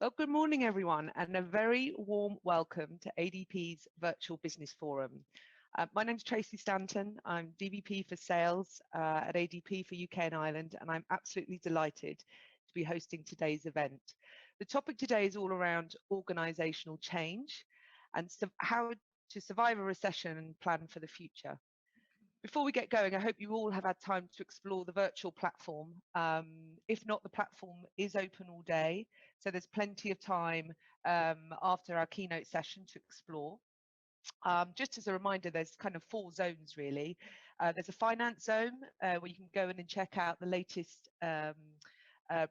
Oh, good morning, everyone, and a very warm welcome to ADP's Virtual Business Forum. My name's Tracy Stanton. I'm DVP for Sales at ADP for UK and Ireland, and I'm absolutely delighted to be hosting today's event. The topic today is all around organisational change and how to survive a recession and plan for the future. Before we get going, I hope you all have had time to explore the virtual platform. If not, the platform is open all day, so there's plenty of time after our keynote session to explore. Just as a reminder, there's kind of 4 zones really. There's a finance zone where you can go in and check out the latest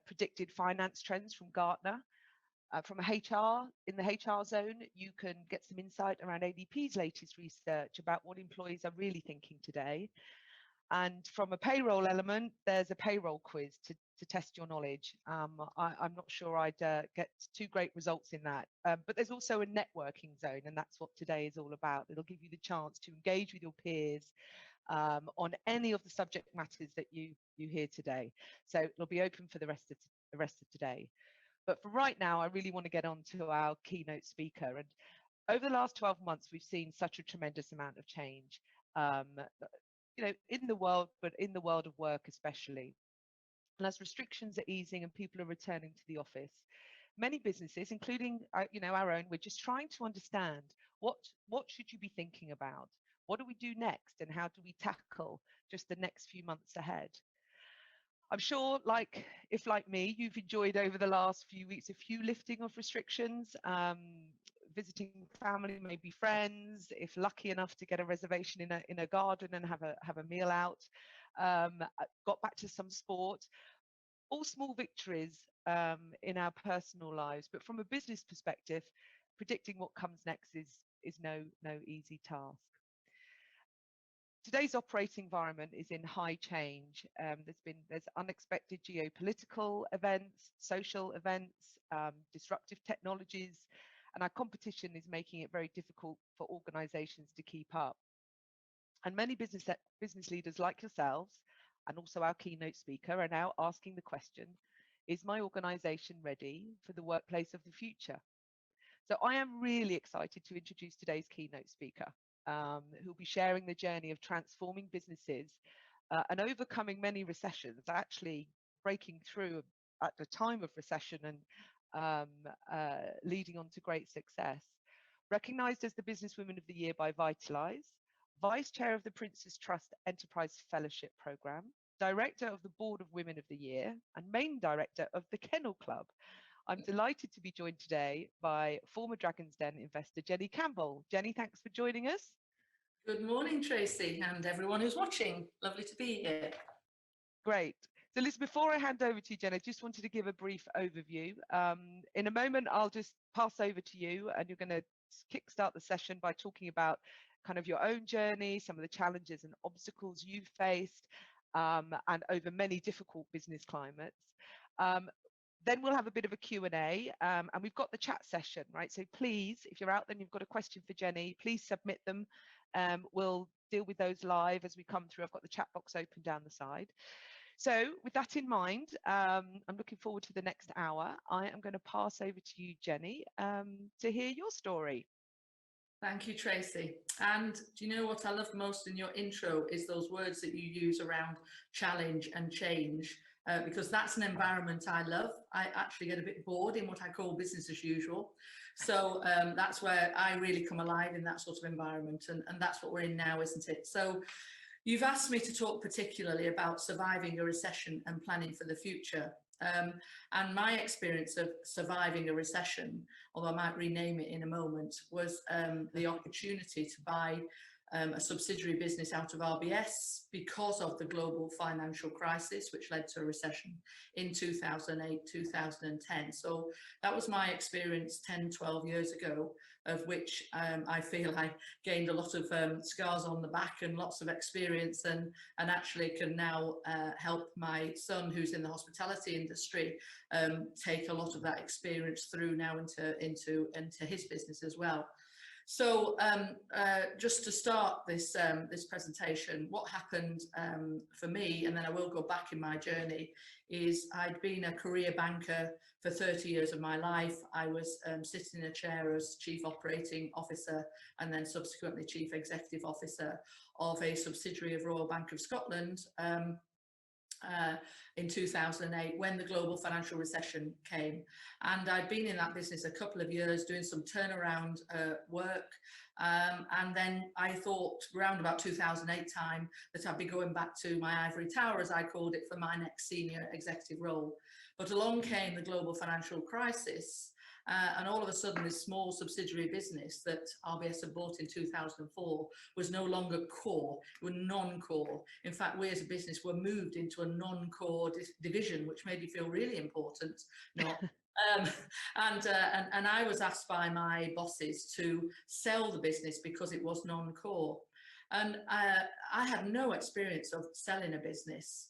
predicted finance trends from Gartner. From HR, in the HR zone, you can get some insight around ADP's latest research about what employees are really thinking today. And from a payroll element, there's a payroll quiz to test your knowledge. I'm not sure I'd get too great results in that. But there's also a networking zone, and that's what today is all about. It'll give you the chance to engage with your peers on any of the subject matters that you hear today. So it'll be open for the rest of today. But for right now, I really want to get on to our keynote speaker. And over the last 12 months, we've seen such a tremendous amount of change, in the world, but in the world of work especially. And as restrictions are easing and people are returning to the office, many businesses, including our own, we're just trying to understand what should you be thinking about? What do we do next? And how do we tackle just the next few months ahead? I'm sure, if like me, you've enjoyed over the last few weeks a few lifting of restrictions, visiting family, maybe friends, if lucky enough to get a reservation in a garden and have a meal out, got back to some sport. All small victories in our personal lives, but from a business perspective, predicting what comes next is no easy task. Today's operating environment is in high change. There's unexpected geopolitical events, social events, disruptive technologies, and our competition is making it very difficult for organizations to keep up. And many business leaders like yourselves, and also our keynote speaker, are now asking the question, is my organization ready for the workplace of the future? So I am really excited to introduce today's keynote speaker, who'll be sharing the journey of transforming businesses and overcoming many recessions, actually breaking through at the time of recession and leading on to great success. Recognized as the Businesswoman of the Year by Vitalize, Vice Chair of the Prince's Trust Enterprise Fellowship Programme, Director of the Board of Women of the Year, and Main Director of the Kennel Club. I'm delighted to be joined today by former Dragon's Den investor Jenny Campbell. Jenny, thanks for joining us. Good morning, Tracy, and everyone who's watching. Lovely to be here. Great. So Liz, before I hand over to you, Jenny, I just wanted to give a brief overview. In a moment, I'll just pass over to you, and you're going to kickstart the session by talking about kind of your own journey, some of the challenges and obstacles you've faced, and over many difficult business climates. Then we'll have a bit of a Q&A, and we've got the chat session, right? So please, if you're out there and you've got a question for Jenny, please submit them. We'll deal with those live as we come through. I've got the chat box open down the side. So with that in mind, I'm looking forward to the next hour. I am going to pass over to you, Jenny, to hear your story. Thank you, Tracy. And do you know what I love most in your intro is those words that you use around challenge and change, because that's an environment I love. I actually get a bit bored in what I call business as usual. So that's where I really come alive in that sort of environment. And that's what we're in now, isn't it? So you've asked me to talk particularly about surviving a recession and planning for the future. And my experience of surviving a recession, although I might rename it in a moment, was the opportunity to buy a subsidiary business out of RBS because of the global financial crisis, which led to a recession in 2008, 2010. So that was my experience 10, 12 years ago, of which I feel I gained a lot of scars on the back and lots of experience, and actually can now help my son, who's in the hospitality industry, take a lot of that experience through now into his business as well. So just to start this this presentation, what happened for me, and then I will go back in my journey, is I'd been a career banker for 30 years of my life. I was sitting in a chair as Chief Operating Officer and then subsequently Chief Executive Officer of a subsidiary of Royal Bank of Scotland in 2008 when the global financial recession came, and I'd been in that business a couple of years doing some turnaround work, and then I thought around about 2008 time that I'd be going back to my ivory tower, as I called it, for my next senior executive role. But along came the global financial crisis, and all of a sudden this small subsidiary business that RBS had bought in 2004 was no longer core, it was non-core. In fact, we as a business were moved into a non-core division, which made me feel really important. Not. And I was asked by my bosses to sell the business because it was non-core. And I had no experience of selling a business.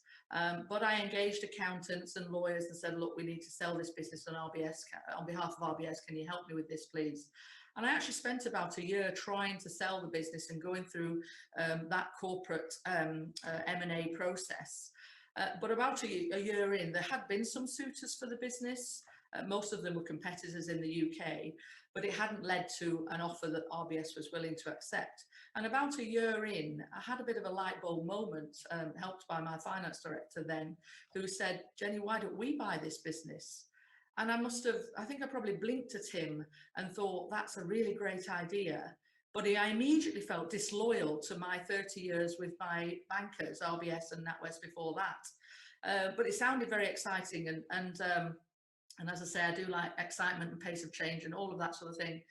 But I engaged accountants and lawyers and said, look, we need to sell this business on RBS. On behalf of RBS, can you help me with this, please? And I actually spent about a year trying to sell the business and going through that corporate M&A process. But about a year in, there had been some suitors for the business. Most of them were competitors in the UK, but it hadn't led to an offer that RBS was willing to accept. And about a year in, I had a bit of a light bulb moment, helped by my finance director then, who said, Jenny, why don't we buy this business? And I think I probably blinked at him and thought, that's a really great idea. But I immediately felt disloyal to my 30 years with my bankers, RBS and NatWest before that. But it sounded very exciting. And as I say, I do like excitement and pace of change and all of that sort of thing.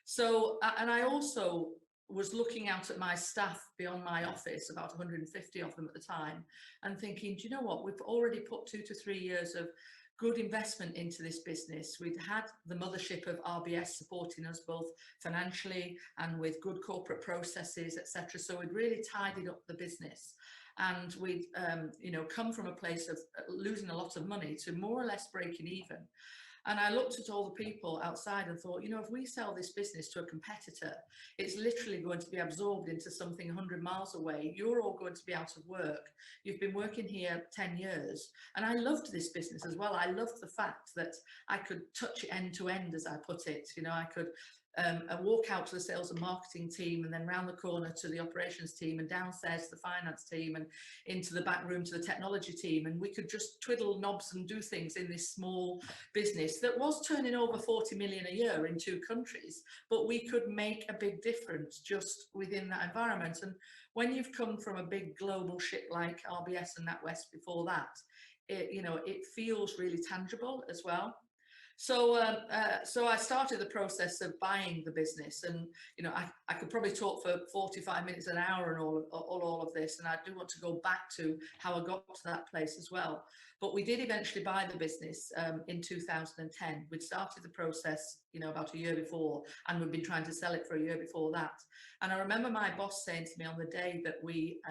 So, and I also was looking out at my staff beyond my office, about 150 of them at the time, and thinking, do you know what, we've already put 2 to 3 years of good investment into this business. We'd had the mothership of RBS supporting us both financially and with good corporate processes, etc. So we'd really tidied up the business. And we'd come from a place of losing a lot of money to more or less breaking even. And I looked at all the people outside and thought, if we sell this business to a competitor, it's literally going to be absorbed into something 100 miles away. You're all going to be out of work. You've been working here 10 years. And I loved this business as well. I loved the fact that I could touch it end to end, as I put it. I could walk out to the sales and marketing team and then round the corner to the operations team and downstairs to the finance team and into the back room to the technology team, and we could just twiddle knobs and do things in this small business that was turning over 40 million a year in 2 countries, but we could make a big difference just within that environment. And when you've come from a big global ship like RBS and NatWest before that, it feels really tangible as well. So I started the process of buying the business, and I could probably talk for 45 minutes, an hour, and all of this, and I do want to go back to how I got to that place as well. But we did eventually buy the business in 2010. We'd started the process, about a year before, and we'd been trying to sell it for a year before that. And I remember my boss saying to me on the day that we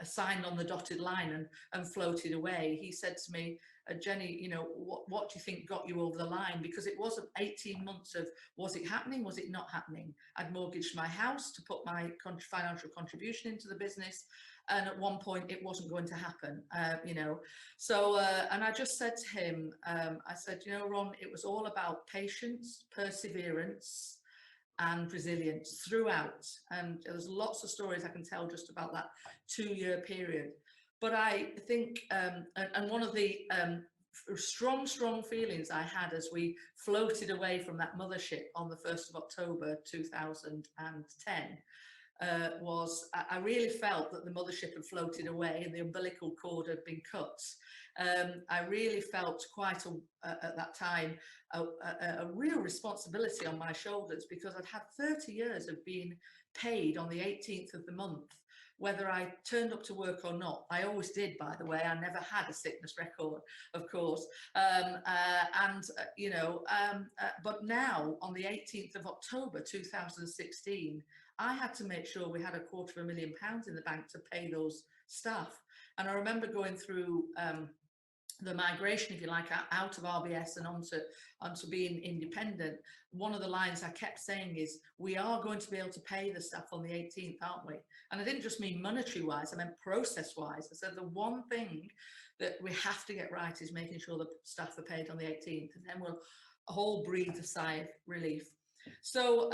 signed on the dotted line and floated away, he said to me, Jenny, what do you think got you over the line? Because it wasn't 18 months of, was it happening? Was it not happening? I'd mortgaged my house to put my financial contribution into the business. And at one point it wasn't going to happen, So, and I just said to him, I said, Ron, it was all about patience, perseverance, and resilience throughout. And there's lots of stories I can tell just about that 2-year period. But I think, and one of the strong feelings I had as we floated away from that mothership on the 1st of October 2010 was I really felt that the mothership had floated away and the umbilical cord had been cut. I really felt quite at that time a real responsibility on my shoulders, because I'd had 30 years of being paid on the 18th of the month, whether I turned up to work or not. I always did, by the way. I never had a sickness record, of course. But now on the 18th of October 2016, I had to make sure we had £250,000 in the bank to pay those staff. And I remember going through the migration, if you like, out of RBS and onto being independent, one of the lines I kept saying is, we are going to be able to pay the staff on the 18th, aren't we? And I didn't just mean monetary wise, I meant process wise. I said the one thing that we have to get right is making sure the staff are paid on the 18th, and then we'll all breathe a sigh of relief. So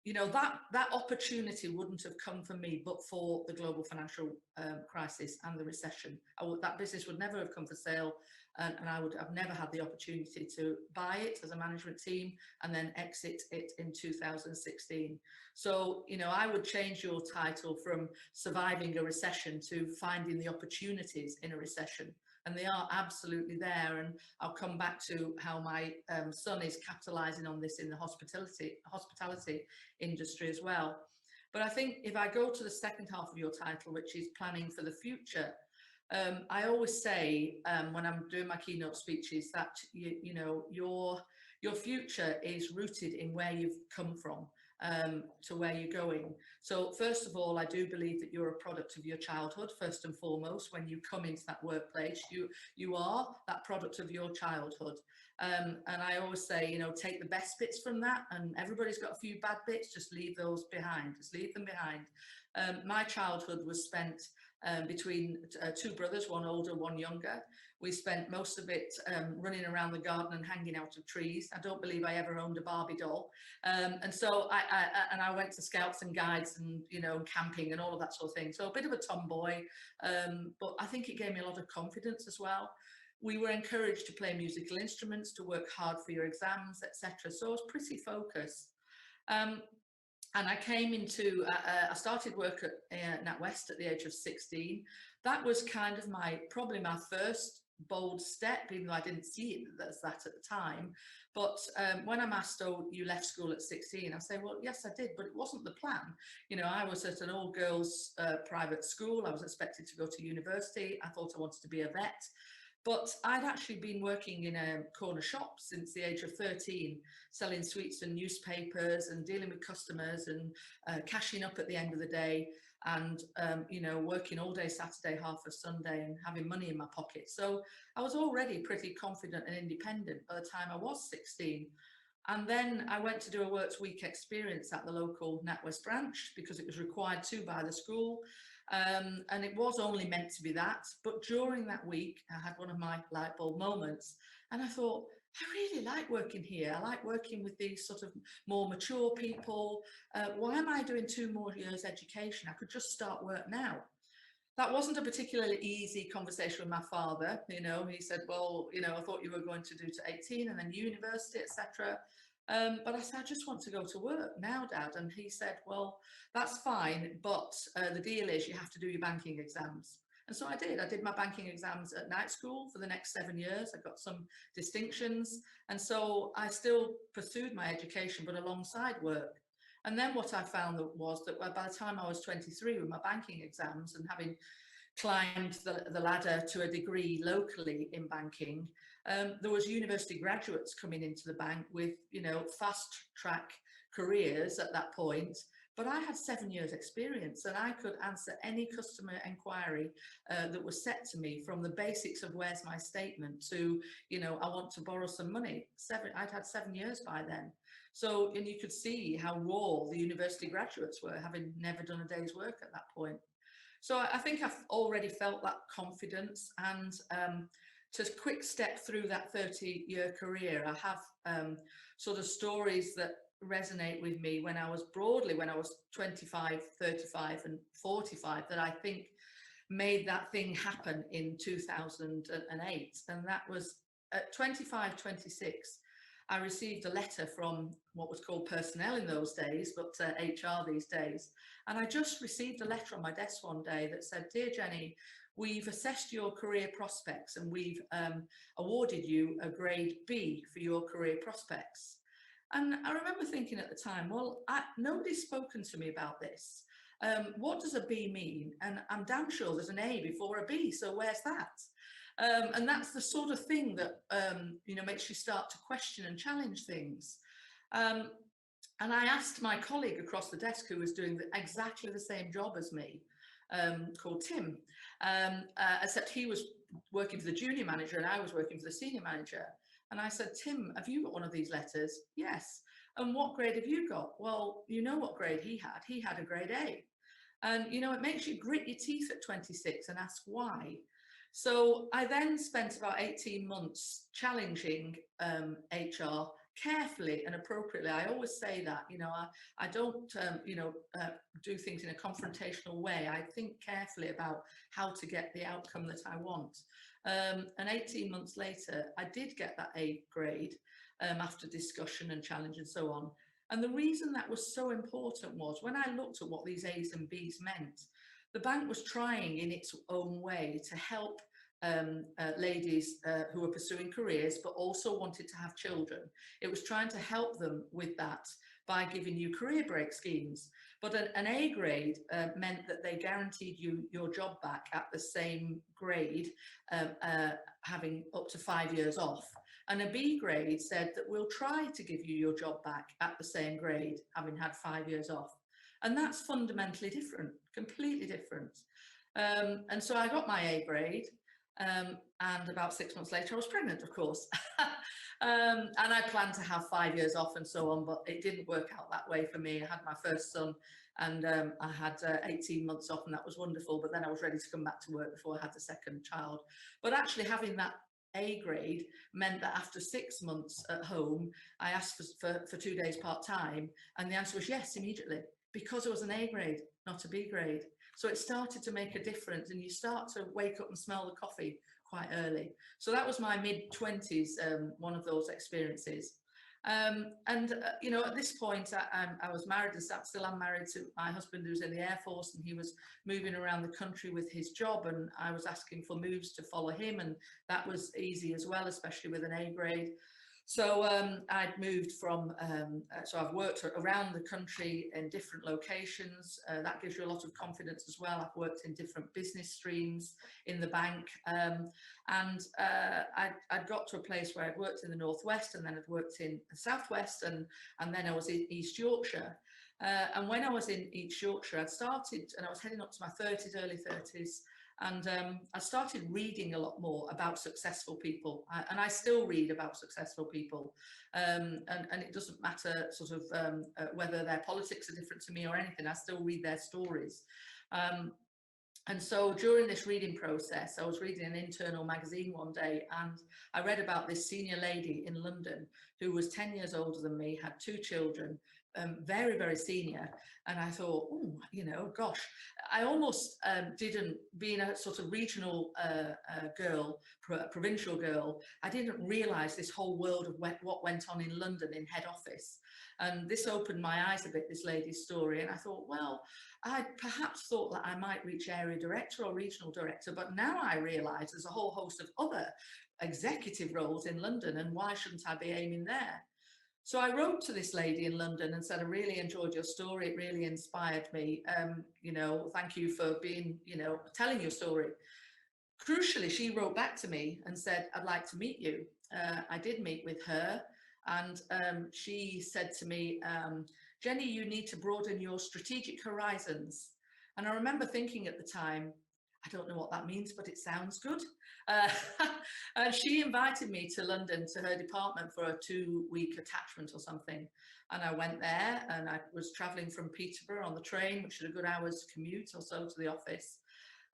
you know, that opportunity wouldn't have come for me but for the global financial crisis and the recession. That business would never have come for sale, and I would have never had the opportunity to buy it as a management team and then exit it in 2016. So, you know, I would change your title from surviving a recession to finding the opportunities in a recession. And they are absolutely there, and I'll come back to how my son is capitalizing on this in the hospitality industry as well. But I think if I go to the second half of your title, which is planning for the future, I always say when I'm doing my keynote speeches that you know, your future is rooted in where you've come from to where you're going. So first of all, I do believe that you're a product of your childhood, first and foremost. When you come into that workplace, you are that product of your childhood. And I always say, you know, take the best bits from that, and everybody's got a few bad bits, just leave those behind, just leave them behind. My childhood was spent between two brothers, one older, one younger. We spent most of it running around the garden and hanging out of trees. I don't believe I ever owned a Barbie doll. And so I went to scouts and guides and, you know, camping and all of that sort of thing. So a bit of a tomboy, but I think it gave me a lot of confidence as well. We were encouraged to play musical instruments, to work hard for your exams, etc. So I was pretty focused. And I came into, I started work at NatWest at the age of 16. That was kind of probably my first bold step, even though I didn't see it as that at the time. But when I'm asked, oh, you left school at 16, I say, well, yes, I did, but it wasn't the plan. You know, I was at an all girls private school. I was expected to go to university. I thought I wanted to be a vet. But I'd actually been working in a corner shop since the age of 13, selling sweets and newspapers and dealing with customers and cashing up at the end of the day, and you know, working all day Saturday, half of Sunday, and having money in my pocket. So I was already pretty confident and independent by the time I was 16. And then I went to do a Works Week experience at the local NatWest branch because it was required to by the school. And it was only meant to be that. But during that week, I had one of my light bulb moments, and I thought, I really like working here. I like working with these sort of more mature people. Why am I doing 2 more years education? I could just start work now. That wasn't a particularly easy conversation with my father. You know, he said, well, you know, I thought you were going to do to 18 and then university, etc. But I said, I just want to go to work now, Dad. And he said, well, that's fine, but the deal is you have to do your banking exams. And so I did. I did my banking exams at night school for the next 7 years. I got some distinctions. And so I still pursued my education, but alongside work. And then what I found was that by the time I was 23 with my banking exams and having climbed the ladder to a degree locally in banking, there was university graduates coming into the bank with, you know, fast track careers at that point. But I had 7 years experience, and I could answer any customer inquiry that was set to me, from the basics of where's my statement to, you know, I want to borrow some money. I'd had 7 years by then. So, and you could see how raw the university graduates were, having never done a day's work at that point. So I think I've already felt that confidence, and to quick step through that 30-year career, I have sort of stories that resonate with me when I was 25, 35 and 45 that I think made that thing happen in 2008. And that was at 25, 26, I received a letter from what was called personnel in those days, but HR these days. And I just received a letter on my desk one day that said, "Dear Jenny, we've assessed your career prospects and we've awarded you a grade B for your career prospects." And I remember thinking at the time, well, nobody's spoken to me about this. What does a B mean? And I'm damn sure there's an A before a B, so where's that? And that's the sort of thing that, you know, makes you start to question and challenge things. And I asked my colleague across the desk who was doing exactly the same job as me, called Tim, except he was working for the junior manager and I was working for the senior manager. And I said, Tim, have you got one of these letters? Yes. And what grade have you got? Well, you know what grade he had. He had a grade A. And, you know, it makes you grit your teeth at 26 and ask why. So I then spent about 18 months challenging HR carefully and appropriately. I always say that, you know, I don't, do things in a confrontational way. I think carefully about how to get the outcome that I want. And 18 months later, I did get that A grade after discussion and challenge and so on. And the reason that was so important was when I looked at what these A's and B's meant, the bank was trying in its own way to help ladies who were pursuing careers but also wanted to have children. It was trying to help them with that by giving you career break schemes. But an A grade meant that they guaranteed you your job back at the same grade, having up to 5 years off. And a B grade said that we'll try to give you your job back at the same grade, having had 5 years off. And that's fundamentally different, completely different. And so I got my A grade, and about 6 months later I was pregnant, of course. And I planned to have 5 years off and so on, but it didn't work out that way for me. I had my first son and I had 18 months off, and that was wonderful. But then I was ready to come back to work before I had the second child. But actually having that A grade meant that after 6 months at home, I asked for 2 days part-time, and the answer was yes immediately, because it was an A grade, not a B grade. So it started to make a difference, and you start to wake up and smell the coffee quite early. So that was my mid-20s, one of those experiences. You know, at this point, I was married and still am married to my husband, who's in the Air Force, and he was moving around the country with his job, and I was asking for moves to follow him, and that was easy as well, especially with an A grade. So I'd moved from, so I've worked around the country in different locations. That gives you a lot of confidence as well. I've worked in different business streams in the bank. I'd got to a place where I'd worked in the Northwest, and then I'd worked in the Southwest, and then I was in East Yorkshire. And when I was in East Yorkshire, I'd started, and I was heading up to my 30s, early 30s. And I started reading a lot more about successful people, and I still read about successful people, and it doesn't matter sort of whether their politics are different to me or anything. I still read their stories. And so during this reading process, I was reading an internal magazine one day, and I read about this senior lady in London who was 10 years older than me, had 2 children, very, very senior. And I thought, oh, you know, gosh, I almost didn't, being a sort of regional girl, provincial girl, I didn't realise this whole world of what went on in London in head office. And this opened my eyes a bit, this lady's story. And I thought, well, I perhaps thought that I might reach area director or regional director, but now I realise there's a whole host of other executive roles in London, and why shouldn't I be aiming there? So I wrote to this lady in London and said, I really enjoyed your story. It really inspired me. You know, thank you for being, you know, telling your story. Crucially, she wrote back to me and said, I'd like to meet you. I did meet with her, and she said to me, Jenny, you need to broaden your strategic horizons. And I remember thinking at the time, I don't know what that means, but it sounds good. And she invited me to London to her department for a 2-week attachment or something. And I went there, and I was traveling from Peterborough on the train, which is a good hour's commute or so to the office.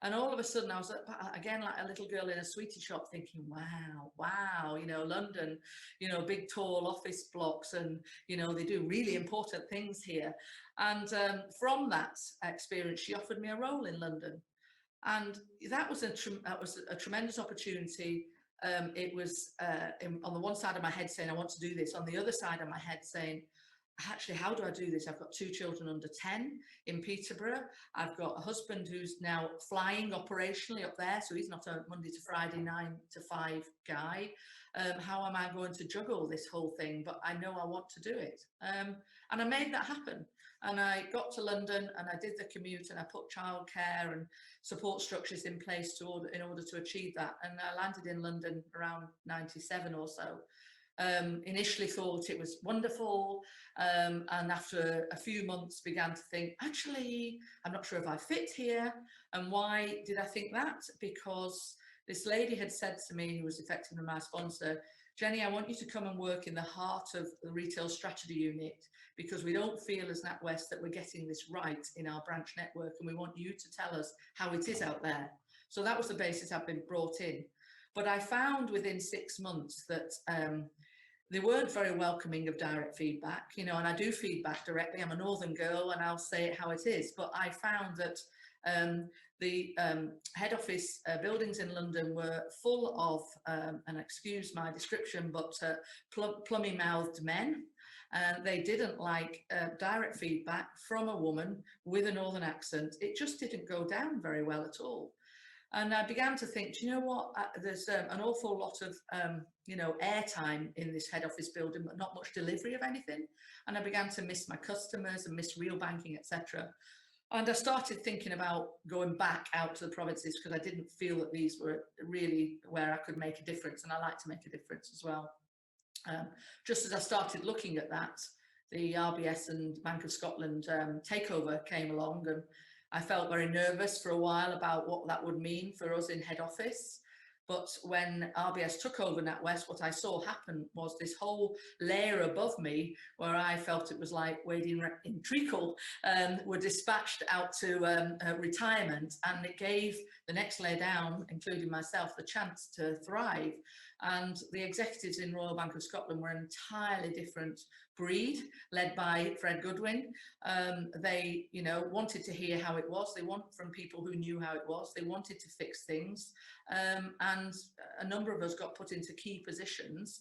And all of a sudden I was again like a little girl in a sweetie shop thinking, wow, you know, London, you know, big tall office blocks, and, you know, they do really important things here. And from that experience, she offered me a role in London. And that was a tremendous opportunity. It was on the one side of my head saying, I want to do this. On the other side of my head saying, actually, how do I do this? I've got 2 children under 10 in Peterborough. I've got a husband who's now flying operationally up there, so he's not a Monday to Friday 9 to 5 guy. How am I going to juggle this whole thing? But I know I want to do it. And I made that happen. And I got to London, and I did the commute, and I put childcare and support structures in place in order to achieve that. And I landed in London around 97 or so. Initially thought it was wonderful, and after a few months began to think, actually, I'm not sure if I fit here. And why did I think that? Because, this lady had said to me, who was effectively my sponsor, Jenny, I want you to come and work in the heart of the retail strategy unit, because we don't feel as NatWest that we're getting this right in our branch network, and we want you to tell us how it is out there. So that was the basis I've been brought in. But I found within 6 months that they weren't very welcoming of direct feedback, you know, and I do feedback directly. I'm a northern girl and I'll say it how it is. But I found that the head office buildings in London were full of, and excuse my description, but plummy-mouthed men. They didn't like direct feedback from a woman with a northern accent. It just didn't go down very well at all. And I began to think, do you know what, there's an awful lot of, you know, airtime in this head office building, but not much delivery of anything. And I began to miss my customers and miss real banking, etc. And I started thinking about going back out to the provinces, because I didn't feel that these were really where I could make a difference. And I like to make a difference as well. Just as I started looking at that, the RBS and Bank of Scotland takeover came along, and I felt very nervous for a while about what that would mean for us in head office. But when RBS took over NatWest, what I saw happen was this whole layer above me, where I felt it was like wading in treacle, were dispatched out to retirement, and it gave the next layer down, including myself, the chance to thrive. And the executives in Royal Bank of Scotland were an entirely different breed, led by Fred Goodwin. They, you know, wanted to hear how it was. They wanted from people who knew how it was. They wanted to fix things. And a number of us got put into key positions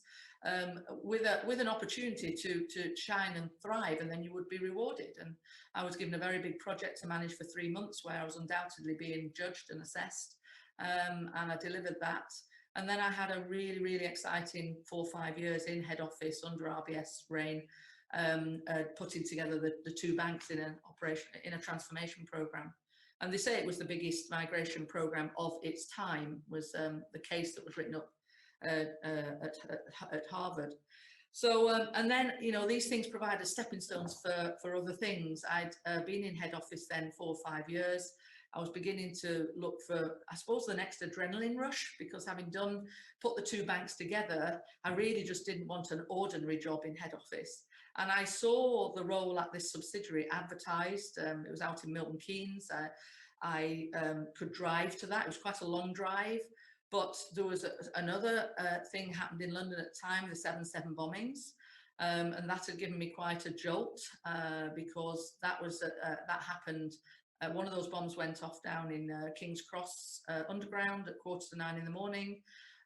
with an opportunity to shine and thrive, and then you would be rewarded. And I was given a very big project to manage for 3 months, where I was undoubtedly being judged and assessed, and I delivered that. And then I had a really, really exciting 4 or 5 years in head office under RBS reign, putting together the 2 banks in an operation, in a transformation program. And they say it was the biggest migration program of its time, was the case that was written up at Harvard. So, and then, you know, these things provided stepping stones for other things. I'd been in head office then 4 or 5 years. I was beginning to look for, I suppose, the next adrenaline rush, because having put the 2 banks together, I really just didn't want an ordinary job in head office. And I saw the role at this subsidiary advertised. It was out in Milton Keynes. I could drive to that. It was quite a long drive. But there was another thing happened in London at the time, the 7/7 bombings. And that had given me quite a jolt, because that happened. One of those bombs went off down in King's Cross Underground at 8:45 in the morning.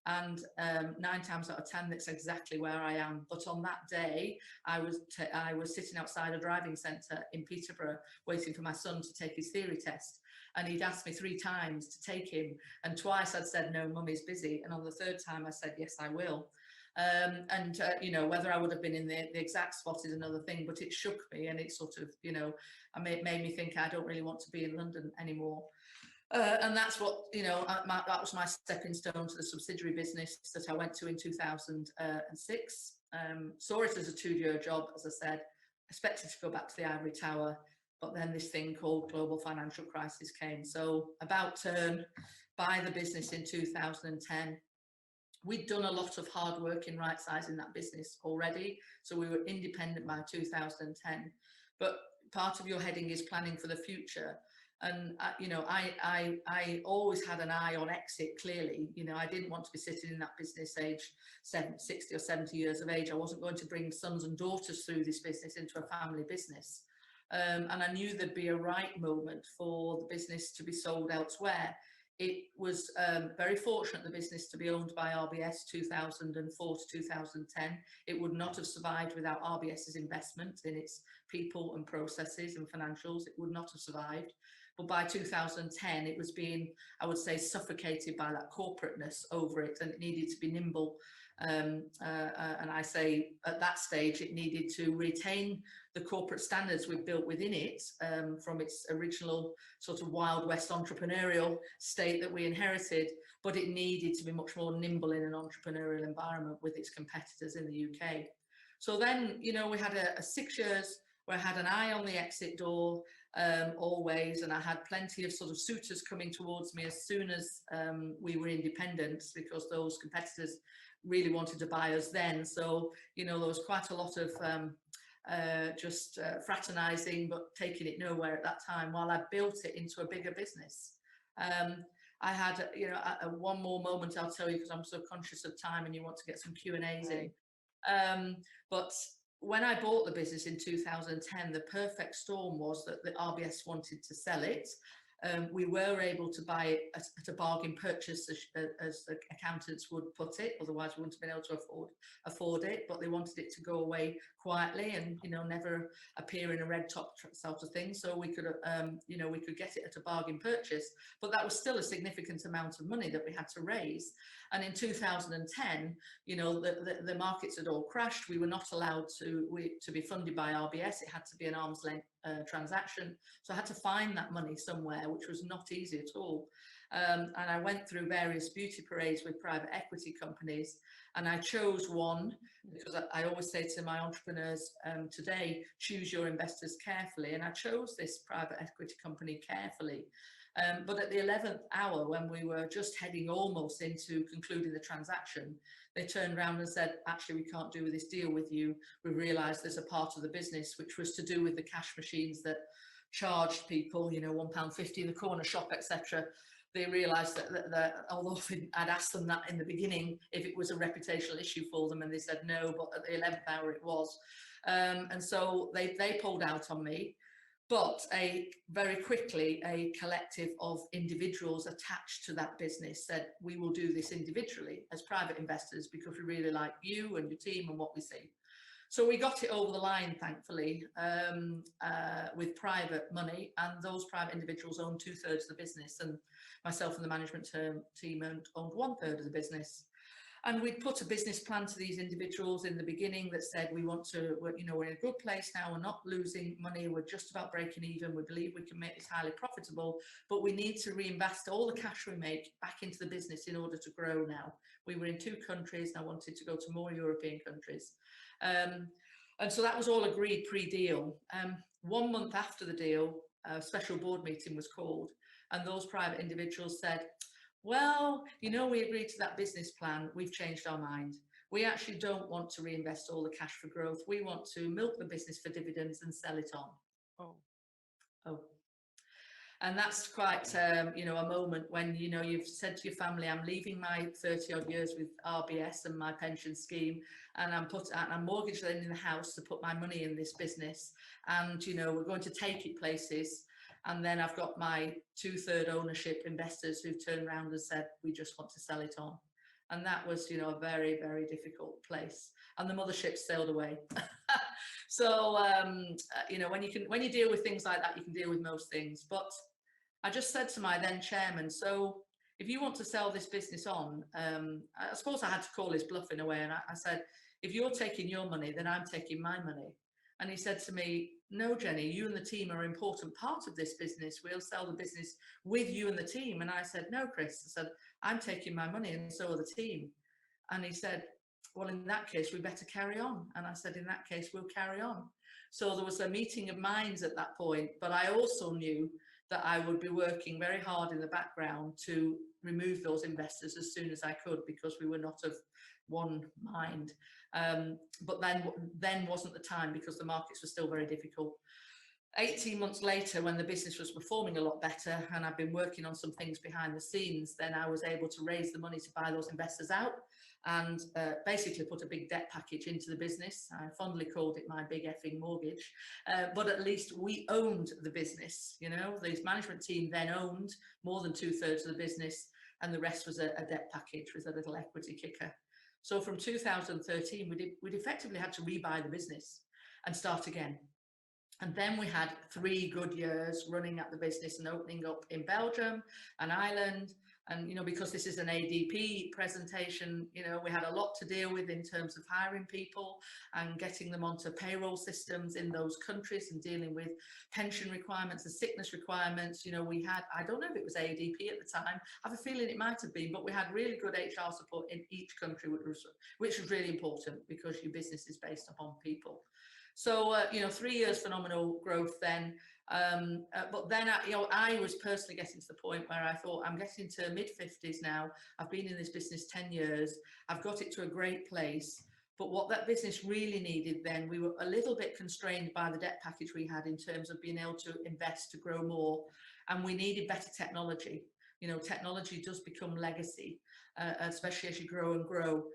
And 9 times out of 10, that's exactly where I am. But on that day, I was sitting outside a driving centre in Peterborough, waiting for my son to take his theory test. And he'd asked me 3 times to take him. And twice I'd said, no, Mummy's busy. And on the 3rd time, I said, yes, I will. You know, whether I would have been in the exact spot is another thing, but it shook me, and it sort of, you know, made me think I don't really want to be in London anymore. And that's what, you know, that was my stepping stone to the subsidiary business that I went to in 2006. Saw it as a 2-year job, as I said, expected to go back to the ivory tower, but then this thing called global financial crisis came. So about buy the business in 2010. We'd done a lot of hard work in right sizing that business already, so we were independent by 2010. But part of your heading is planning for the future. And you know, I always had an eye on exit. Clearly, you know, I didn't want to be sitting in that business age 60 or 70 years of age. I wasn't going to bring sons and daughters through this business into a family business. And I knew there'd be a right moment for the business to be sold elsewhere. It was very fortunate, the business, to be owned by RBS 2004 to 2010. It would not have survived without RBS's investment in its people and processes and financials. It would not have survived. But by 2010, it was being, I would say, suffocated by that corporateness over it, and it needed to be nimble. And I say at that stage, it needed to retain the corporate standards we've built within it from its original sort of Wild West entrepreneurial state that we inherited, but it needed to be much more nimble in an entrepreneurial environment with its competitors in the UK. So then, you know, we had a 6 years where I had an eye on the exit door. always, and I had plenty of sort of suitors coming towards me as soon as we were independent, because those competitors really wanted to buy us then. So, you know, there was quite a lot of fraternizing, but taking it nowhere at that time, while I built it into a bigger business. I had, you know, one more moment I'll tell you, because I'm so conscious of time and you want to get some Q&As in. But when I bought the business in 2010, the perfect storm was that the RBS wanted to sell it. We were able to buy it at a bargain purchase, as the accountants would put it. Otherwise, we wouldn't have been able to afford it. But they wanted it to go away quietly and, you know, never appear in a red top sort of thing. So we could, you know, we could get it at a bargain purchase. But that was still a significant amount of money that we had to raise. And in 2010, you know, the markets had all crashed. We were not allowed to be funded by RBS. It had to be an arm's length transaction. So I had to find that money somewhere, which was not easy at all. And I went through various beauty parades with private equity companies, and I chose one because I always say to my entrepreneurs today, choose your investors carefully. And I chose this private equity company carefully. But at the 11th hour, when we were just heading almost into concluding the transaction, they turned around and said, actually, we can't do this deal with you. We realised there's a part of the business which was to do with the cash machines that charged people, you know, £1.50 in the corner shop, etc. They realised that although I'd asked them that in the beginning, if it was a reputational issue for them, and they said no, but at the 11th hour it was. And so they pulled out on me. But very quickly, a collective of individuals attached to that business said, we will do this individually as private investors because we really like you and your team and what we see. So we got it over the line, thankfully, with private money, and those private individuals owned 2/3 of the business, and myself and the management team owned 1/3 of the business. And we'd put a business plan to these individuals in the beginning that said, we want to, you know, we're in a good place now, we're not losing money, we're just about breaking even, we believe we can make this highly profitable, but we need to reinvest all the cash we make back into the business in order to grow now. We were in 2 countries, and I wanted to go to more European countries. And so that was all agreed pre-deal. 1 month after the deal, a special board meeting was called, and those private individuals said, well, you know, we agreed to that business plan, we've changed our mind. We actually don't want to reinvest all the cash for growth. We want to milk the business for dividends and sell it on. Oh. And that's quite, you know, a moment when, you know, you've said to your family, I'm leaving my 30 odd years with RBS and my pension scheme, and I'm mortgaged in the house to put my money in this business. And, you know, we're going to take it places. And then I've got my 2/3 ownership investors who've turned around and said, we just want to sell it on. And that was, you know, a very, very difficult place. And the mothership sailed away. So, you know, when you deal with things like that, you can deal with most things. But I just said to my then chairman, so if you want to sell this business on, I suppose I had to call his bluff in a way. And I said, if you're taking your money, then I'm taking my money. And he said to me, no, Jenny, you and the team are an important part of this business. We'll sell the business with you and the team. And I said, no, Chris, I said, I'm taking my money and so are the team. And he said, well, in that case, we better carry on. And I said, in that case, we'll carry on. So there was a meeting of minds at that point. But I also knew that I would be working very hard in the background to remove those investors as soon as I could, because we were not of one mind. But then wasn't the time, because the markets were still very difficult. 18 months later, when the business was performing a lot better and I've been working on some things behind the scenes, then I was able to raise the money to buy those investors out and basically put a big debt package into the business. I fondly called it my big effing mortgage, but at least we owned the business. You know, the management team then owned more than 2/3 of the business, and the rest was a debt package with a little equity kicker. So from 2013, we'd effectively had to rebuy the business and start again. And then we had 3 good years running at the business and opening up in Belgium and Ireland. And, you know, because this is an ADP presentation, you know, we had a lot to deal with in terms of hiring people and getting them onto payroll systems in those countries and dealing with pension requirements and sickness requirements. You know, we had, I don't know if it was ADP at the time, I have a feeling it might have been, but we had really good HR support in each country, which was really important because your business is based upon people. So, 3 years phenomenal growth then. But then, I was personally getting to the point where I thought, I'm getting to mid-50s now. I've been in this business 10 years. I've got it to a great place. But what that business really needed then, we were a little bit constrained by the debt package we had in terms of being able to invest to grow more. And we needed better technology. Technology does become legacy, especially as you grow and grow.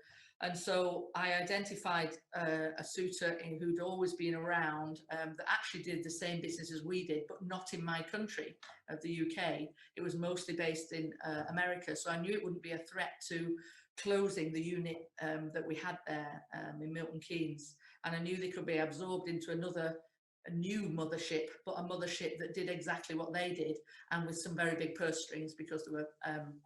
And so I identified a suitor who'd always been around that actually did the same business as we did, but not in my country of the UK. It was mostly based in America. So I knew it wouldn't be a threat to closing the unit that we had there in Milton Keynes. And I knew they could be absorbed into a new mothership, but a mothership that did exactly what they did, and with some very big purse strings because they were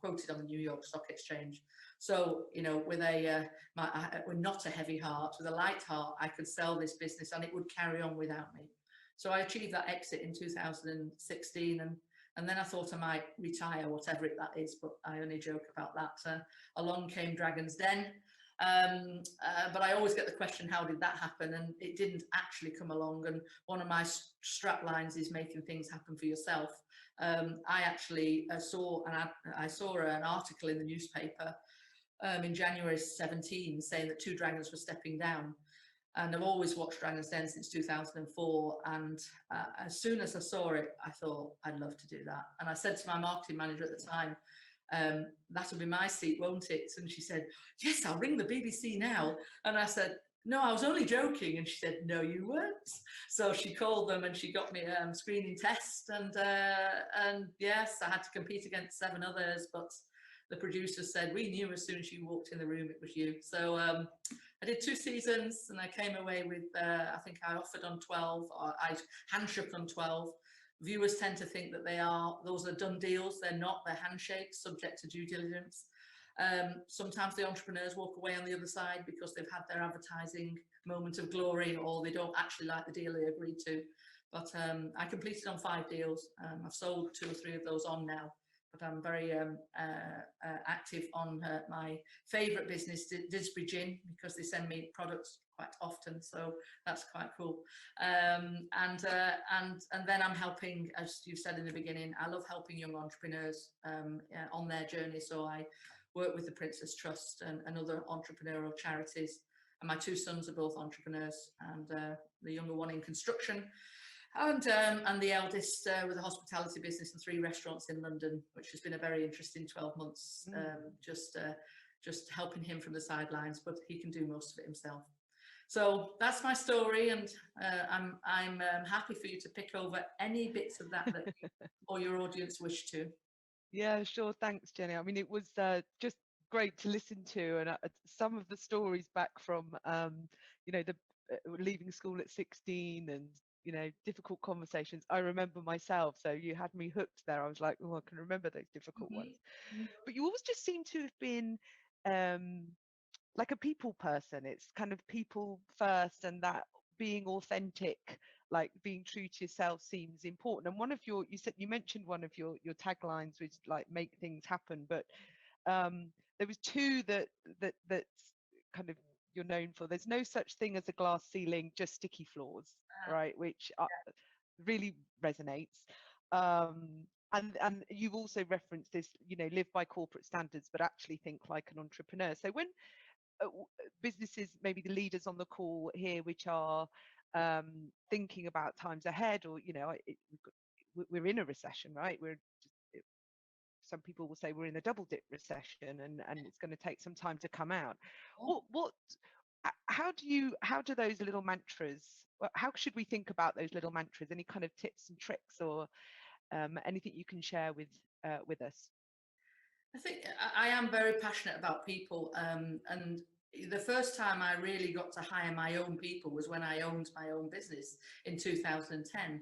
quoted on the New York Stock Exchange. So, with not a heavy heart, with a light heart, I could sell this business and it would carry on without me. So I achieved that exit in 2016, and then I thought I might retire, whatever that is, but I only joke about that. Along came Dragon's Den. But I always get the question, how did that happen? And it didn't actually come along. And one of my strap lines is making things happen for yourself. I actually saw an article in the newspaper in January 17 saying that 2 dragons were stepping down. And I've always watched Dragon's Den since 2004. And as soon as I saw it, I thought, I'd love to do that. And I said to my marketing manager at the time, that'll be my seat, won't it? And she said, yes, I'll ring the BBC now. And I said, no, I was only joking. And she said, no, you weren't. So she called them and she got me a screening test. And yes, I had to compete against 7 others, but the producers said, we knew as soon as you walked in the room, it was you. So I did 2 seasons and I came away with, I think I offered on 12, or I handshook on 12. Viewers tend to think that those are done deals. They're not, they're handshakes subject to due diligence. Sometimes the entrepreneurs walk away on the other side because they've had their advertising moment of glory, or they don't actually like the deal they agreed to. But I completed on 5 deals. I've sold 2 or 3 of those on now, but I'm very active on my favourite business, Didsbury Gin, because they send me products quite often, so that's quite cool. And then I'm helping, as you said in the beginning, I love helping young entrepreneurs on their journey. So I work with the Princess Trust and other entrepreneurial charities. And my 2 sons are both entrepreneurs, and the younger one in construction, and the eldest with a hospitality business and 3 restaurants in London, which has been a very interesting 12 months. Just helping him from the sidelines, but he can do most of it himself. So that's my story, and I'm happy for you to pick over any bits of that or your audience wish to. Yeah, sure. Thanks, Jenny. I mean, it was just great to listen to, and some of the stories back from, the leaving school at 16 and, difficult conversations. I remember myself. So you had me hooked there. I was like, oh, I can remember those difficult ones. But you always just seem to have been like a people person. It's kind of people first, and that being authentic, like being true to yourself, seems important. And one of you mentioned one of your taglines was like make things happen, but there was 2 that's kind of you're known for. There's no such thing as a glass ceiling, just sticky floors, right? Which really resonates. And you've also referenced this, live by corporate standards, but actually think like an entrepreneur. So when businesses, maybe the leaders on the call here, which are thinking about times ahead, or we're in a recession, right? Some people will say we're in a double dip recession, and it's going to take some time to come out. How do those little mantras? How should we think about those little mantras? Any kind of tips and tricks, or anything you can share with us? I think I am very passionate about people, and the first time I really got to hire my own people was when I owned my own business in 2010.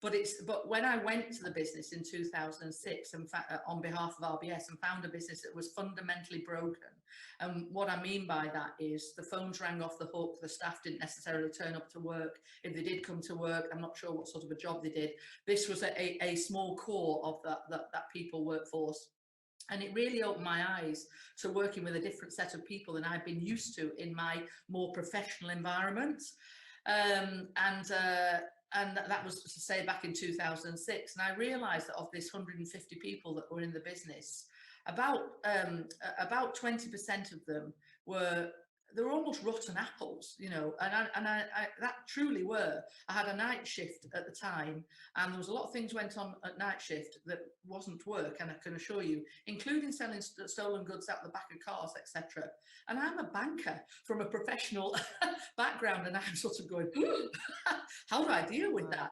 But when I went to the business in 2006 and on behalf of RBS, and found a business that was fundamentally broken. And what I mean by that is the phones rang off the hook, the staff didn't necessarily turn up to work. If they did come to work, I'm not sure what sort of a job they did. This was a small core of that people workforce. And it really opened my eyes to working with a different set of people than I've been used to in my more professional environment. And that was to say back in 2006. And I realized that of this 150 people that were in the business, about 20% of them were, they were almost rotten apples, you know, and I that truly were. I had a night shift at the time, and there was a lot of things went on at night shift that wasn't work, and I can assure you, including selling stolen goods out the back of cars, etc. And I'm a banker from a professional background, and I'm sort of going, how do I deal with that?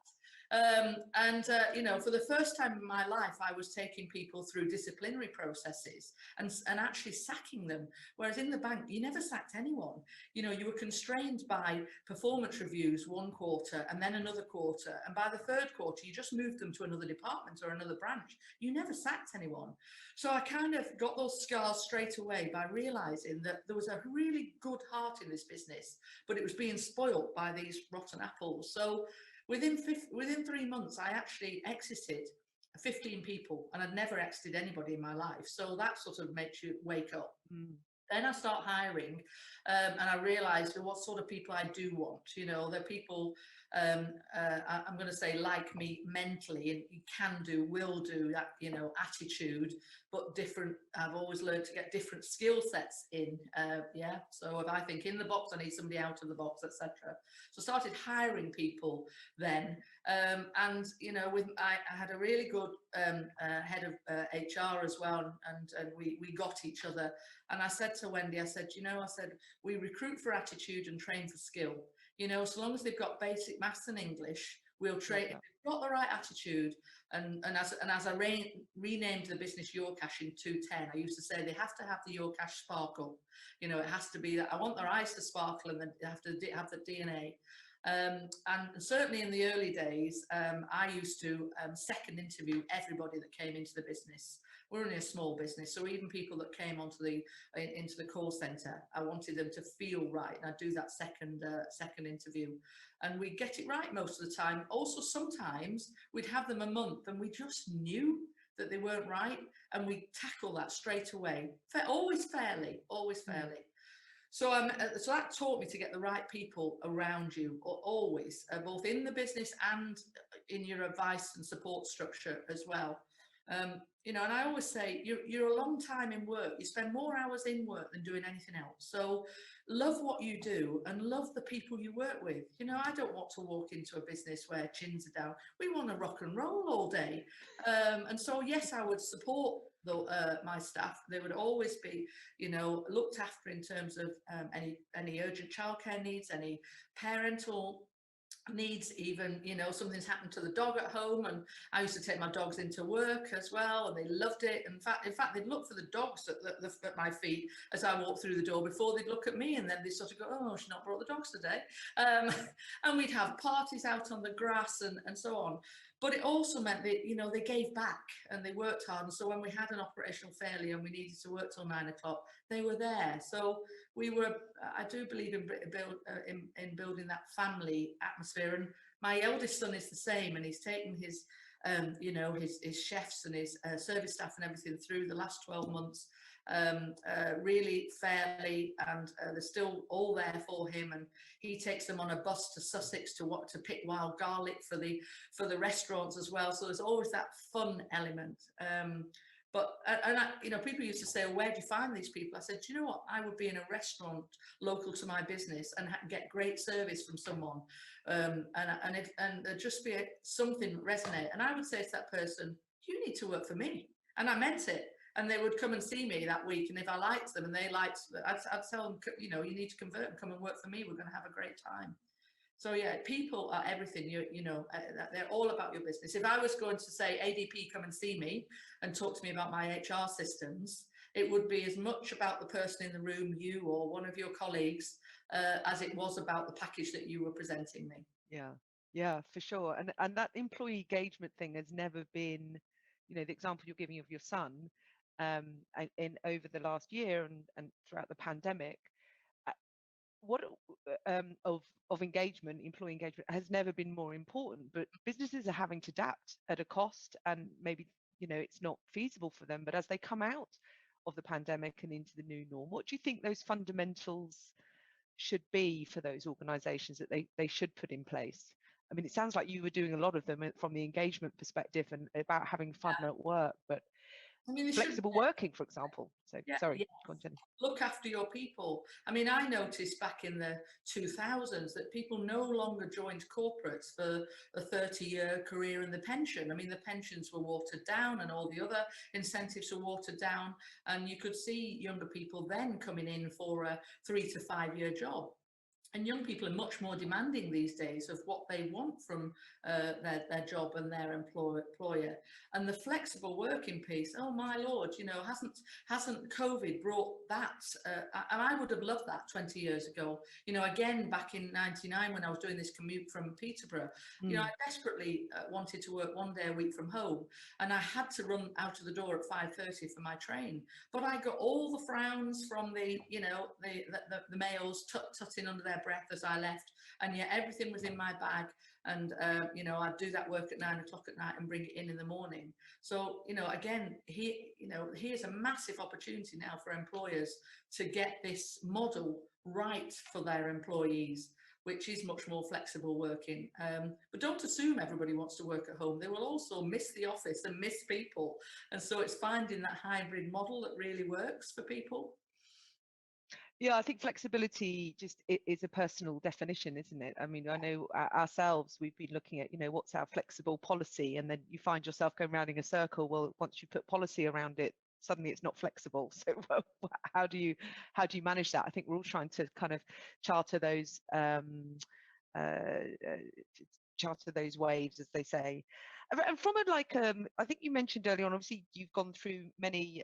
You know, for the first time in my life, I was taking people through disciplinary processes and actually sacking them. Whereas in the bank, you never sacked anyone. You know, you were constrained by performance reviews one quarter and then another quarter. And by the third quarter, you just moved them to another department or another branch. You never sacked anyone. So I kind of got those scars straight away by realizing that there was a really good heart in this business, but it was being spoilt by these rotten apples. So within 3 months, I actually exited 15 people, and I'd never exited anybody in my life. So that sort of makes you wake up. Then I start hiring, and I realised what sort of people I do want. You know, they're people, I'm going to say, like me mentally, and you can do, will do that, you know, attitude, but different. I've always learned to get different skill sets in. Yeah. So if I think in the box, I need somebody out of the box, etc. So I started hiring people then, and you know, I had a really good head of HR as well, and we got each other. And I said to Wendy, I said, you know, I said, we recruit for attitude and train for skill. You know, so long as they've got basic maths and English, we'll train. If they've got the right attitude, and as I renamed the business Your Cash in 2010, I used to say they have to have the Your Cash sparkle. You know, it has to be that I want their eyes to sparkle, and they have to have the DNA. And certainly in the early days, I used to second interview everybody that came into the business. We're only a small business, so even people that came into the call centre, I wanted them to feel right, and I do that second interview, and we get it right most of the time. Also, sometimes we'd have them a month, and we just knew that they weren't right, and we tackle that straight away, always fairly. So that taught me to get the right people around you, always, both in the business and in your advice and support structure as well. You know, and I always say you're a long time in work. You spend more hours in work than doing anything else. So love what you do and love the people you work with. You know, I don't want to walk into a business where chins are down. We want to rock and roll all day. And so, yes, I would support my staff. They would always be, you know, looked after in terms of any urgent childcare needs, any parental needs, even, you know, something's happened to the dog at home, and I used to take my dogs into work as well, and they loved it. In fact they'd look for the dogs at my feet as I walked through the door before they'd look at me, and then they sort of go, oh, she's not brought the dogs today. And we'd have parties out on the grass and so on. But it also meant that, you know, they gave back and they worked hard. And so when we had an operational failure and we needed to work till 9 o'clock, they were there. So I do believe in building that family atmosphere. And my eldest son is the same, and he's taken his, you know, his chefs and his service staff and everything through the last 12 months really fairly, and they're still all there for him, and he takes them on a bus to Sussex to pick wild garlic for the restaurants as well. So there's always that fun element. You know, people used to say, well, where do you find these people? I said, do you know what? I would be in a restaurant local to my business and get great service from someone, and there'd just be something resonate. And I would say to that person, you need to work for me. And I meant it. And they would come and see me that week, and if I liked them and they liked, I'd tell them, you know, you need to convert and come and work for me. We're going to have a great time. So yeah, people are everything. You know, they're all about your business. If I was going to say, ADP, come and see me and talk to me about my HR systems, it would be as much about the person in the room, you or one of your colleagues, as it was about the package that you were presenting me. Yeah, for sure. And that employee engagement thing has never been, you know, the example you're giving of your son, in over the last year and throughout the pandemic, what of engagement, employee engagement, has never been more important. But businesses are having to adapt at a cost, and maybe, you know, it's not feasible for them. But as they come out of the pandemic and into the new norm, what do you think those fundamentals should be for those organizations that they should put in place? I mean, it sounds like you were doing a lot of them from the engagement perspective and about having fun at work, but I mean, they should. flexible working, for example. So Yeah, sorry, yeah. go on, Jenny. Look after your people. I mean, I noticed back in the 2000s that people no longer joined corporates for a 30-year career in the pension. I mean, the pensions were watered down and all the other incentives were watered down. And you could see younger people then coming in for a 3 to 5 year job. And young people are much more demanding these days of what they want from their job and their employer. And the flexible working piece, oh my lord, you know, hasn't COVID brought that? And I would have loved that 20 years ago. You know, again, back in '99 when I was doing this commute from Peterborough, you know, I desperately wanted to work 1 day a week from home, and I had to run out of the door at 5:30 for my train. But I got all the frowns from the, you know, the males tutting under their breath as I left, and yet everything was in my bag. And you know, I'd do that work at 9 o'clock at night and bring it in the morning. So, you know, again, here's a massive opportunity now for employers to get this model right for their employees, which is much more flexible working. But don't assume everybody wants to work at home. They will also miss the office and miss people. And so it's finding that hybrid model that really works for people. Yeah, I think flexibility just is a personal definition, isn't it? I mean, I know ourselves, we've been looking at, you know, what's our flexible policy, and then you find yourself going round in a circle. Well, once you put policy around it, suddenly it's not flexible. So how do you manage that? I think we're all trying to kind of charter those waves, as they say. And from it, like I think you mentioned earlier on, obviously you've gone through many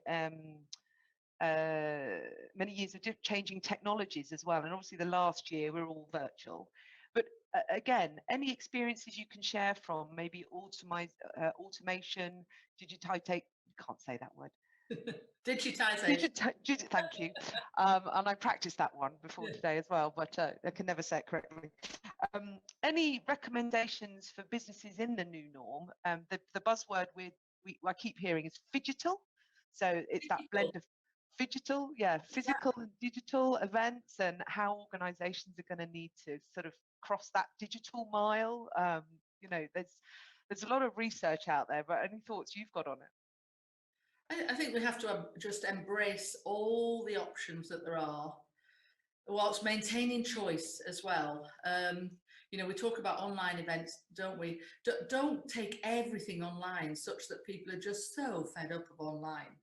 years of changing technologies as well, and obviously the last year we're all virtual. But again, any experiences you can share from maybe automation, digitization, can't say that word. Digitization. Thank you. And I practiced that one before today as well, but I can never say it correctly. Any recommendations for businesses in the new norm? The buzzword I keep hearing is phygital. So it's that blend of phygital, physical and digital events, and how organizations are going to need to sort of cross that digital mile. You know, there's a lot of research out there, but any thoughts you've got on it? I think we have to just embrace all the options that there are, whilst maintaining choice as well. You know, we talk about online events, don't we? Don't take everything online such that people are just so fed up of online.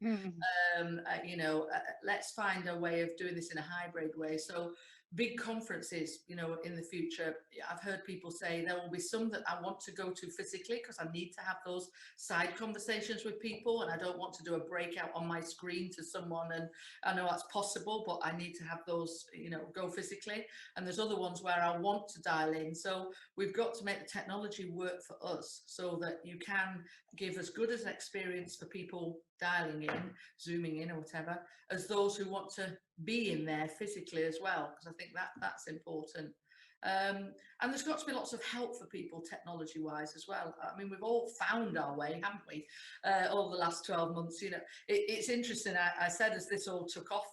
You know, let's find a way of doing this in a hybrid way. So big conferences, you know, in the future, I've heard people say there will be some that I want to go to physically because I need to have those side conversations with people, and I don't want to do a breakout on my screen to someone, and I know that's possible, but I need to have those, you know, go physically. And there's other ones where I want to dial in. So we've got to make the technology work for us so that you can give as good as an experience for people dialing in, zooming in or whatever, as those who want to be in there physically as well, because I think that's important. And there's got to be lots of help for people technology wise as well. I mean, we've all found our way, haven't we, over the last 12 months. You know, it's interesting. I said as this all took off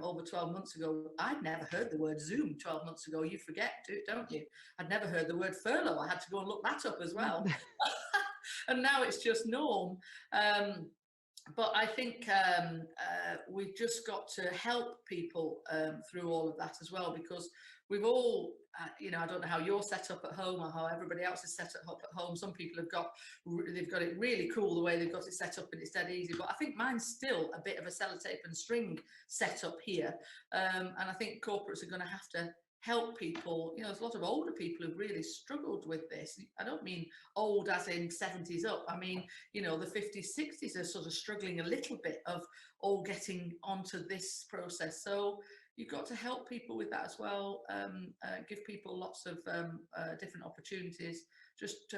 over 12 months ago, I'd never heard the word Zoom 12 months ago. You forget, don't you? I'd never heard the word furlough. I had to go and look that up as well. And now it's just norm. But I think we've just got to help people through all of that as well, because we've all, you know, I don't know how you're set up at home or how everybody else is set up at home. Some people they've got it really cool the way they've got it set up and it's dead easy. But I think mine's still a bit of a sellotape and string set up here. And I think corporates are going to have to help people. You know, there's a lot of older people who've really struggled with this. I don't mean old as in 70s up. I mean, you know, the 50s, 60s are sort of struggling a little bit of all getting onto this process. So you've got to help people with that as well. Give people lots of different opportunities. Just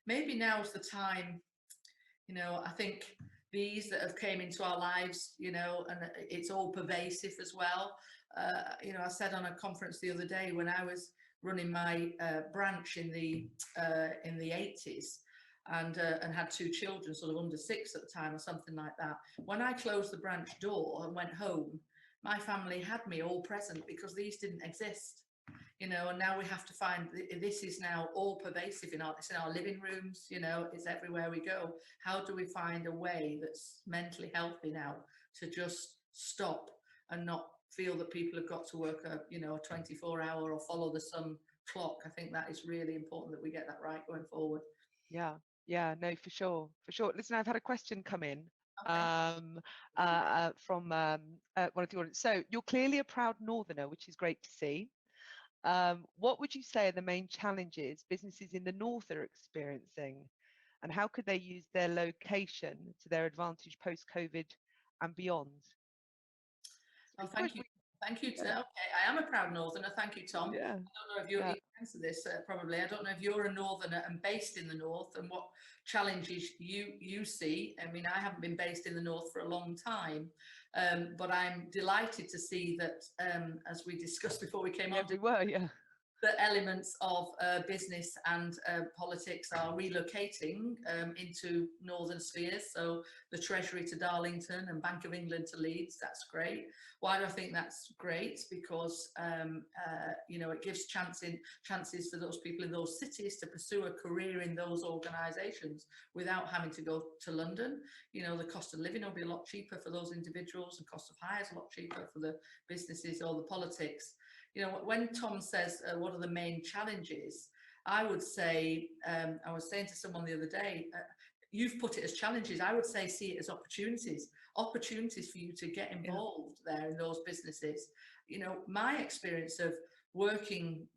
maybe now's the time. You know, I think these that have came into our lives, you know, and it's all pervasive as well. You know, I said on a conference the other day when I was running my branch in the 80s and had 2 children, sort of under 6 at the time or something like that. When I closed the branch door and went home, my family had me all present because these didn't exist. And now we have to find, this is now all pervasive it's in our living rooms, it's everywhere we go. How do we find a way that's mentally healthy now to just stop and not feel that people have got to work a 24-hour or follow the sun clock? I think that is really important that we get that right going forward. Yeah, no, for sure. Listen, I've had a question come in Okay. from one of the audience. So you're clearly a proud Northerner, which is great to see. What would you say are the main challenges businesses in the North are experiencing, and how could they use their location to their advantage post-COVID and beyond? Well, thank you. Thank you. Okay, I am a proud Northerner. Thank you, Tom. Yeah. I don't know if you can answer this, probably. I don't know if you're a Northerner and based in the North, and what challenges you see. I mean, I haven't been based in the North for a long time, but I'm delighted to see that, as we discussed before we came on, the elements of business and politics are relocating into northern spheres. So the Treasury to Darlington and Bank of England to Leeds, that's great. Why do I think that's great? Because it gives chances for those people in those cities to pursue a career in those organisations without having to go to London. The cost of living will be a lot cheaper for those individuals, and cost of hire is a lot cheaper for the businesses or the politics. When Tom says, what are the main challenges, I would say, I was saying to someone the other day, you've put it as challenges. I would say, see it as opportunities for you to get involved there in those businesses. My experience of working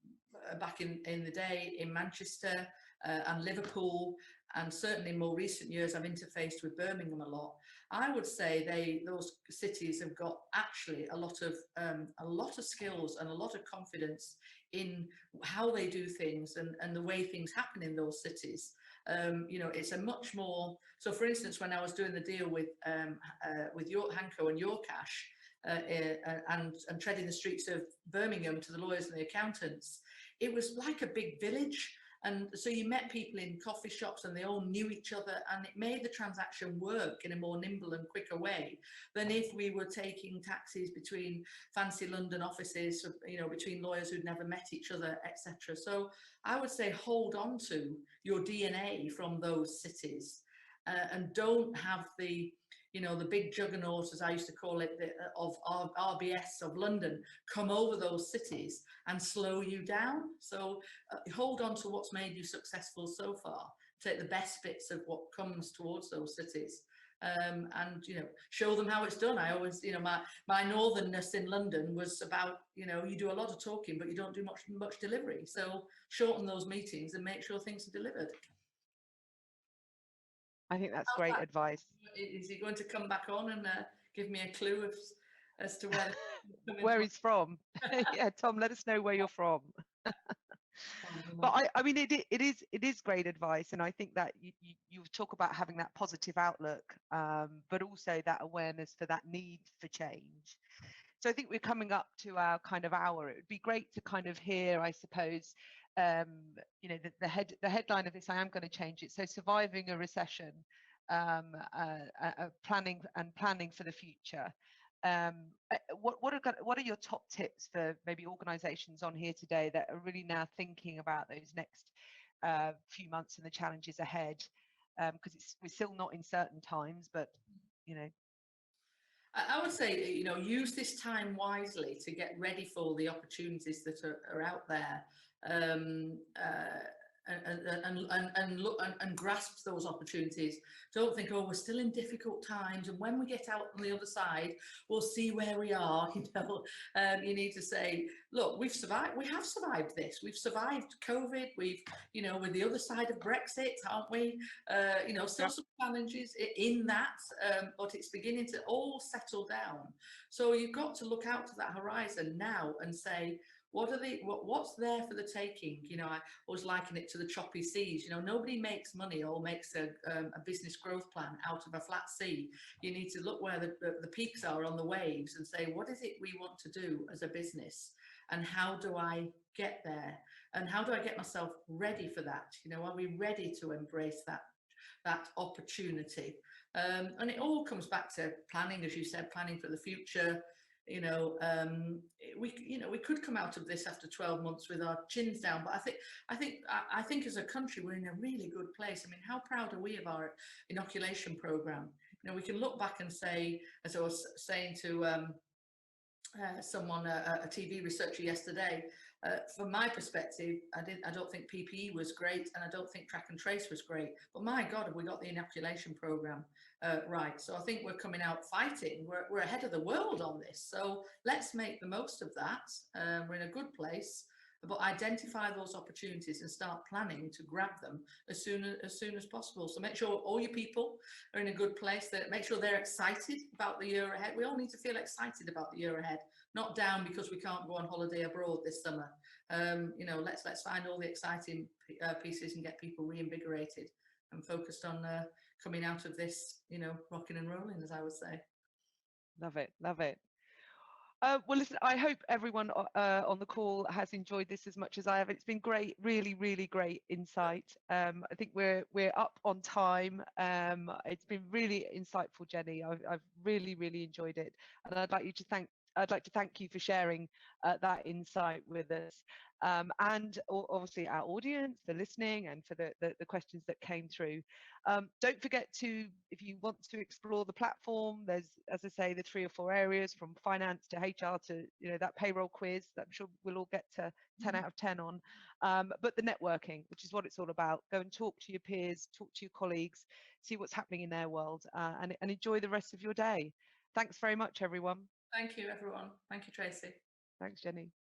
back in the day in Manchester and Liverpool, and certainly in more recent years, I've interfaced with Birmingham a lot. I would say those cities have got actually a lot of skills and a lot of confidence in how they do things and the way things happen in those cities. It's a much more, so for instance, when I was doing the deal with your Hanco and your cash and treading the streets of Birmingham to the lawyers and the accountants, it was like a big village. And so you met people in coffee shops and they all knew each other, and it made the transaction work in a more nimble and quicker way than if we were taking taxis between fancy London offices, between lawyers who'd never met each other, etc. So I would say hold on to your DNA from those cities and don't have the big juggernaut, as I used to call it, of RBS of London, come over those cities and slow you down. So hold on to what's made you successful so far. Take the best bits of what comes towards those cities, and show them how it's done. I always, my northernness in London was about, you do a lot of talking, but you don't do much delivery. So shorten those meetings and make sure things are delivered. I think that's great advice. Is he going to come back on and give me a clue as to where he's from? Yeah, Tom, let us know where you're from. But I mean, it is great advice, and I think that you talk about having that positive outlook, but also that awareness for that need for change. So I think we're coming up to our kind of hour. It would be great to kind of hear, I suppose, the headline of this. I am going to change it. So surviving a recession, planning for the future. What are your top tips for maybe organisations on here today that are really now thinking about those next few months and the challenges ahead? Because we're still not in certain times, but I would say, use this time wisely to get ready for the opportunities that are out there, and look and grasp those opportunities. Don't think, oh, we're still in difficult times, and when we get out on the other side, we'll see where we are. You need to say, look, we've survived. We have survived this. We've survived COVID. We've, we're the other side of Brexit, aren't we? Still some challenges in that, but it's beginning to all settle down. So you've got to look out to that horizon now and say, what's there for the taking? I always liken it to the choppy seas. Nobody makes money or makes a business growth plan out of a flat sea. You need to look where the peaks are on the waves and say, what is it we want to do as a business, and how do I get there, and how do I get myself ready for that? Are we ready to embrace that opportunity? And it all comes back to planning, as you said, planning for the future. we could come out of this after 12 months with our chins down. But I think as a country we're in a really good place. I mean, how proud are we of our inoculation program? We can look back and say, as I was saying to someone, a TV researcher yesterday, from my perspective, I don't think PPE was great, and I don't think track and trace was great. But my God, have we got the inoculation program right? So I think we're coming out fighting. We're ahead of the world on this. So let's make the most of that. We're in a good place, but identify those opportunities and start planning to grab them as soon as possible. So make sure all your people are in a good place. That make sure they're excited about the year ahead. We all need to feel excited about the year ahead, not down because we can't go on holiday abroad this summer. Let's find all the exciting pieces and get people reinvigorated and focused on coming out of this, rocking and rolling, as I would say. Love it, love it. Well, listen, I hope everyone on the call has enjoyed this as much as I have. It's been great, really, really great insight. I think we're up on time. It's been really insightful, Jenny. I've really, really enjoyed it, and I'd like to thank you for sharing that insight with us, and obviously our audience for listening and for the questions that came through. Don't forget to, if you want to explore the platform, there's, as I say, the 3 or 4 areas from finance to HR to that payroll quiz that I'm sure we'll all get to 10 out of 10 on. But the networking, which is what it's all about. Go and talk to your peers, talk to your colleagues, see what's happening in their world, and enjoy the rest of your day. Thanks very much, everyone. Thank you, everyone. Thank you, Tracy. Thanks, Jenny.